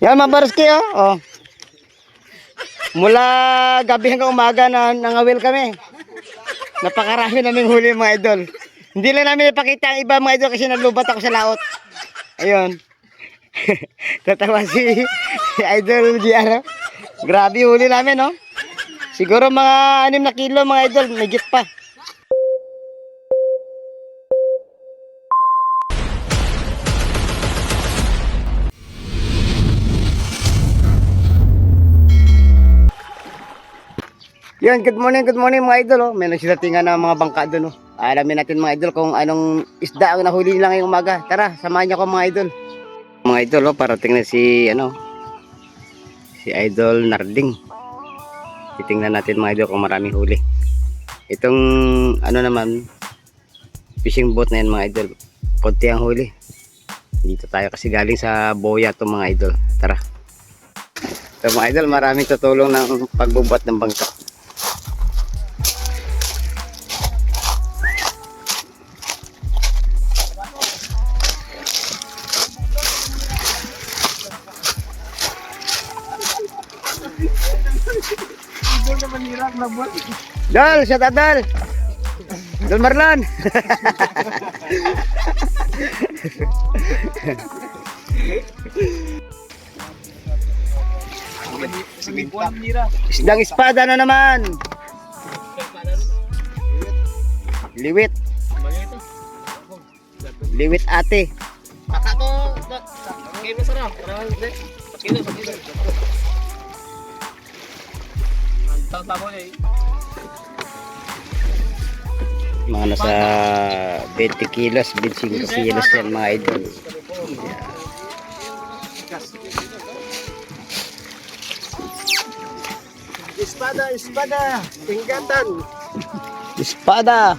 Yan mga baruski oh. Oh. Mula gabi hanggang umaga na nangawil kami. Napakarami naming huli mga idol. Hindi lang namin ipakita ang iba mga idol kasi nalubat ako sa laot. Ayun. Tatawa si Idol GR. Grabe huli namin no. Siguro mga 6 na kilo mga idol, megit pa. Yan, good morning mga idol oh. May nagsidatingan ng mga bangka doon oh. Alamin natin mga idol kung anong isda ang nahuli nila ngayong umaga. Tara, samahan niyo ko mga idol. Mga idol oh, parating na si Idol Narding. Titingnan natin mga idol kung maraming huli. Itong naman fishing boat na yan mga idol. Konti ang huli. Dito tayo kasi galing sa Boya to mga idol. Tara. So mga idol, maraming tutulong ng pagbubuhat ng bangka. Dal, siya Dal. Dal Marlon. Isdang espada na naman. Liwit. Liwit ate. Mga nasa 20 kilos, 25 kilos yan mga idol. Espada, tingkatan. Espada.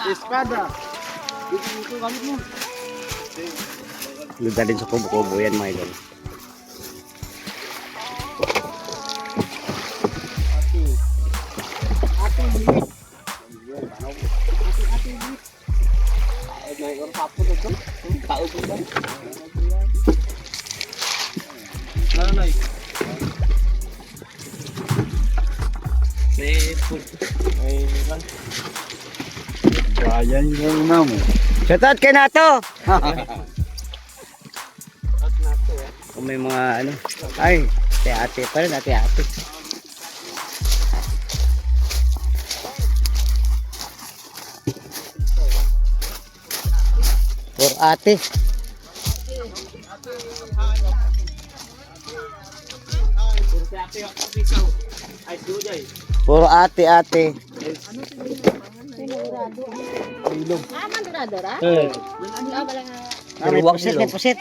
Espada. Ludalin sa kubo-kubo yan mga idol. Ayan yung namo. Shoutout kay Nato. Kung may mga ay, ate pa rin, ate. For ate. Puro ate. Mandurado ra? Pusit.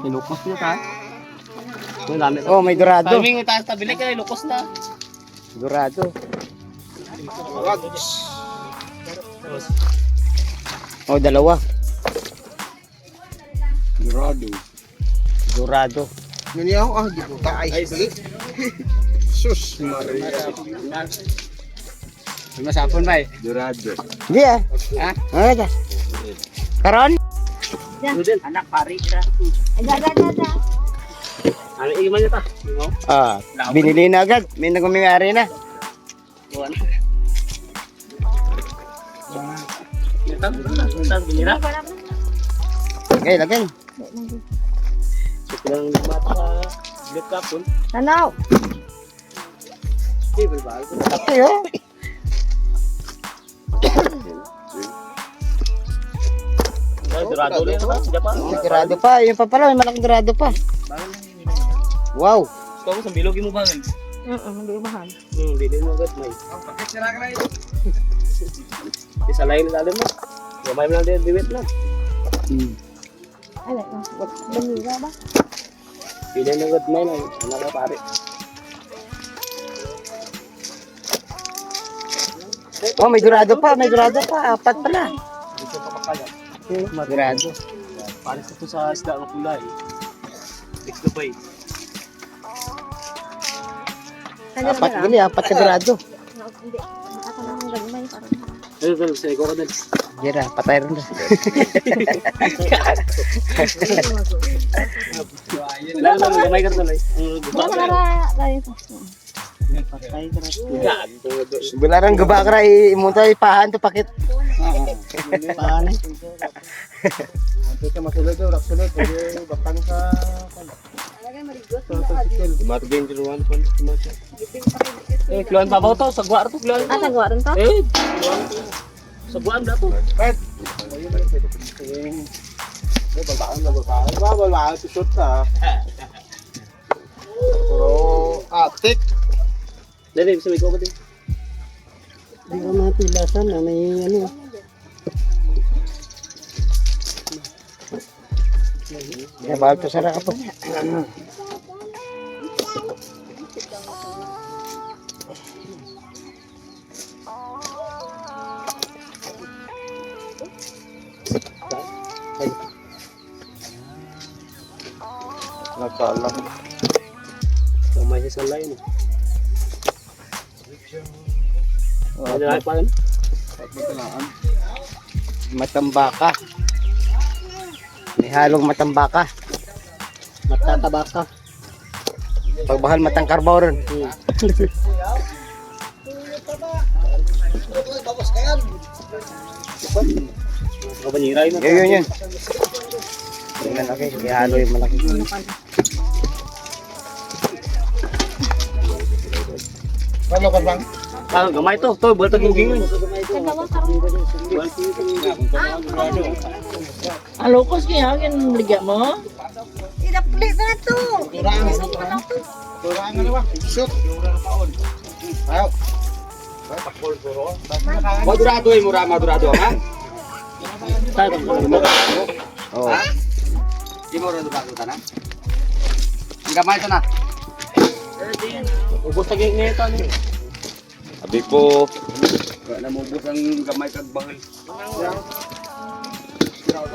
Ilukos niya ka. Oh, may dorado. Timing itaas tabili ka, ilukos na. Dorado. Oh, dalawa. Dorado. Nani ako di ko kaay. Sus Maria. Masapon ba eh? Dorado. Hindi ah. Ha? Ano ka? Karon? Anak pari ka. Ada. Ano iman niya ta? Ah, binili na agad. May nagmamiyari na. Buwan. Tan binira. Lagay. Lang mata sa blip kapon. Tanaw. Table ba? Okay oh. Dorado ulit ba? Dorado pa. Yung pa pala, may malaking dorado pa. Wow. Ikaw sa bilog mo ba? Hindi mahal. Dili mo agad may. Isa lain na mo. Gamay mo lang din biwit lang. Ala, banira ba? Dili mo agad may lang. Ano na pare. Oh, may dorado pa. Apat pala. Dito pa makalat. Dorado. Pares ito sa isda ng kulay. Ito pa eh. Apat ka dorado. Hindi. Ako na ang ganun. Parang Dal, sa ikaw ka dal. Gira, patay rin na. Lalo lang, gamay ka dal. Wala ka na tayo. Bularang gubakra, imunta ipahan to pakit. Paano? Ito ka masulod daw, raksulod. Bakang ka. Mato game jeruan pun macam. Keluan babaw to, sagwa to keluan. Ah, sagwa rin to? Keluan to. Sagwa na to. Babaan to shoot ka. Pero atik. Dali, bisa may ko ba din? Hindi ko matilasan na may ano. Bawal to sarap po. Nagkaalam. Kamay sa salay mo. Ano na pa yan? Matambaka. May halong matambaka. Matatabaka. Pagbahal matang karbaw rin. Kabaniray na. Yun. Yung malaki, ihalo yung malaki. Paano ka bang? Ah, gamay to. To, buhat ang guging. Alokos kaya yung ligya mo? Inaplit na to. Turang ano ba? Shoot. Ayaw. Madurado eh, madurado ha? Tayo. Oh. Di mo rin bago na? Ang gamay ito na. Ubus lagi nito ni. Sabi ko, wala mo ubus ang gamay kag bangil.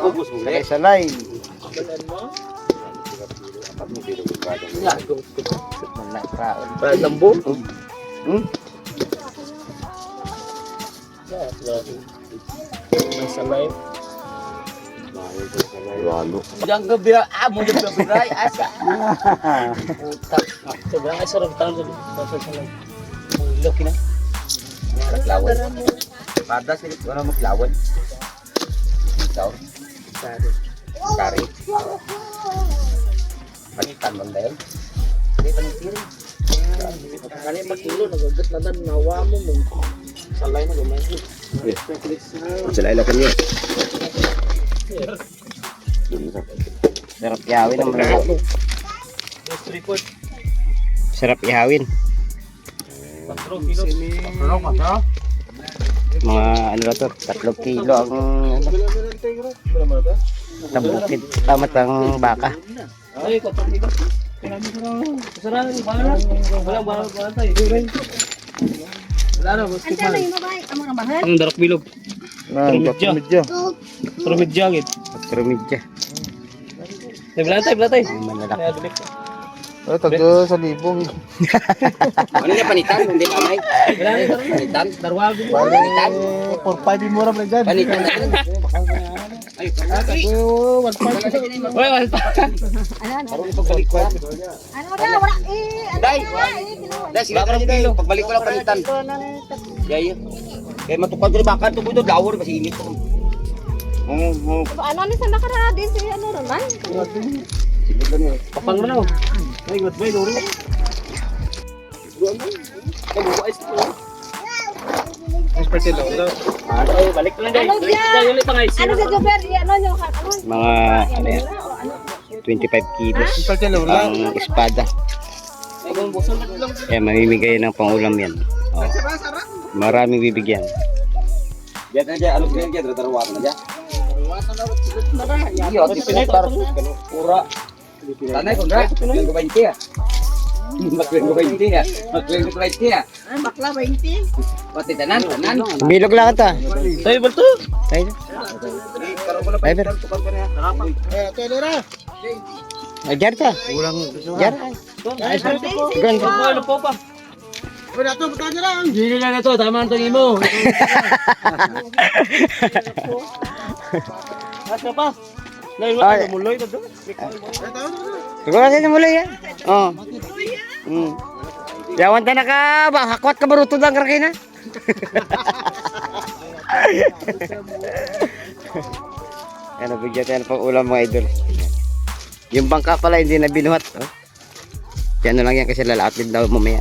Ubus mo. Salay salay. Para lambo. Hmm? Salay. Lalo. Yang gabi mo yung gabi asa. Utak. Sobrang ay sarap tanong sa salay. Loki na. Lawan. Pada sila wala maglawan. Ikaw. Kari. Panitan mo dahil. Hindi panitiri. Kani pagkilo nagagat na dan nawa mo mo. Salay na gamay. Salay lang kanya. Sarap ihawin ang mga. Sarap ihawin. 4 kilo. 4 Mga ano na to, 3 kilo ang nabukid. Tamat ang baka. Ay, 4 kilo. Kasaranan yung bahala. Wala tayo. Wala na, basta Ante na yung mabay. Ang mga bahay. Ang darak bilog. Medyo. Pero medyagit. Medyo. Belatay. Manalaki. Taga sa libong. Ano na panitan? Hindi kamay. Panitan. Darwag. Panitan. 4-5 din mura pre dad. Panitan na. Ay, Oy, wala pa. Ano na? Wala. Day. Dahil sila ka ng pagbalik ko lang panitan. Yaya. Kaya matukad ko rin baka ito po ito. Lawar kasi init ko. Ano ni sa nakara din si ano naman? Sige lang yun. Papang na no. Ay, good boy, Lori. Kabubuais ko. Expertin daw. Ay, balik lang guys. Ano siya? Ulit pa guys. Ano sa Jober? Ano nyo? Ano? Mga ano yan, 25 kilos ang espada. Kaya mamimigay ng pangulam yan. Oh. Maraming bibigyan. Diyan aja alok diyan dia darwat aja. Iya, pinay tar pura. Tanay ko dra, yung ko 20 ya. Makleng ko 20 ya. Makleng ko 20 ya. Bakla 20. Pati tanan. Bilog lang ata. Tayo balto. Tayo. Driver. Ajar ta. Jar. Gan. Ano po pa? Hindi na to, tama ang tingin mo. Asa pa? Dahil Ay. muloy na doon. Siguro sa mulay yan. Oh. Yawan ta na ka, hakwat ka baruto lang karakina. Yan, nabigyan tayo ng pang-ulam mga idol. Yung bangka pala hindi na binuhat. Oh. Yan na lang yan kasi lalaot din daw mamaya.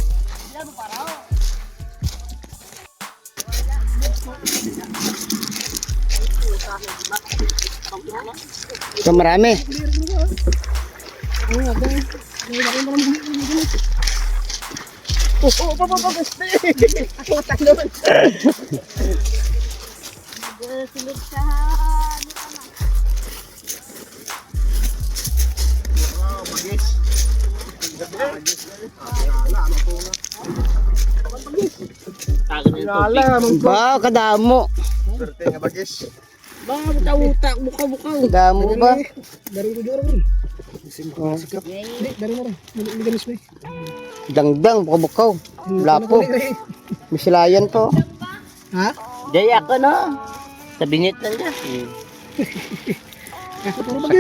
Ito marami. Ba, kadamo. Ba, utak-utak, bukaw-bukaw. Kadamo ba? Dangdang, bukaw-bukaw. Lapo. Misilayan po. Daya ako no. Sa bingit lang dyan.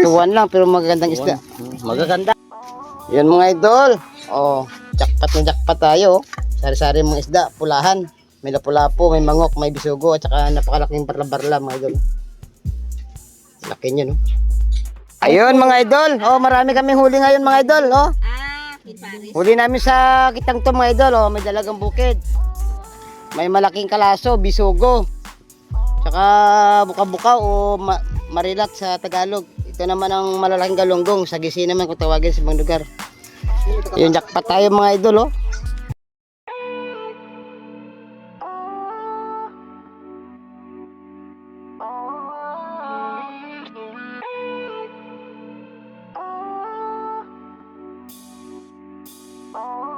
Satuan lang pero magagandang isda. Magaganda. Yan mga idol. Oh, jackpot na jackpot tayo. Sari-sari mga isda, pulahan. May lapu-lapu, may mangok, may bisugo, at saka napakalaking barla-barla mga idol. Laki niya, no? Ayun mga idol. Oh, marami kaming huli ngayon mga idol, oh. Huli namin sa kitang to mga idol, oh. May dalagang bukid. May malaking kalaso, bisugo. Tsaka buka-buka o marilat sa Tagalog. Ito naman ang malalaking galunggong. Sagisi naman kung tawagin sa ibang lugar. Yung jackpot tayo mga idol, oh. Oh.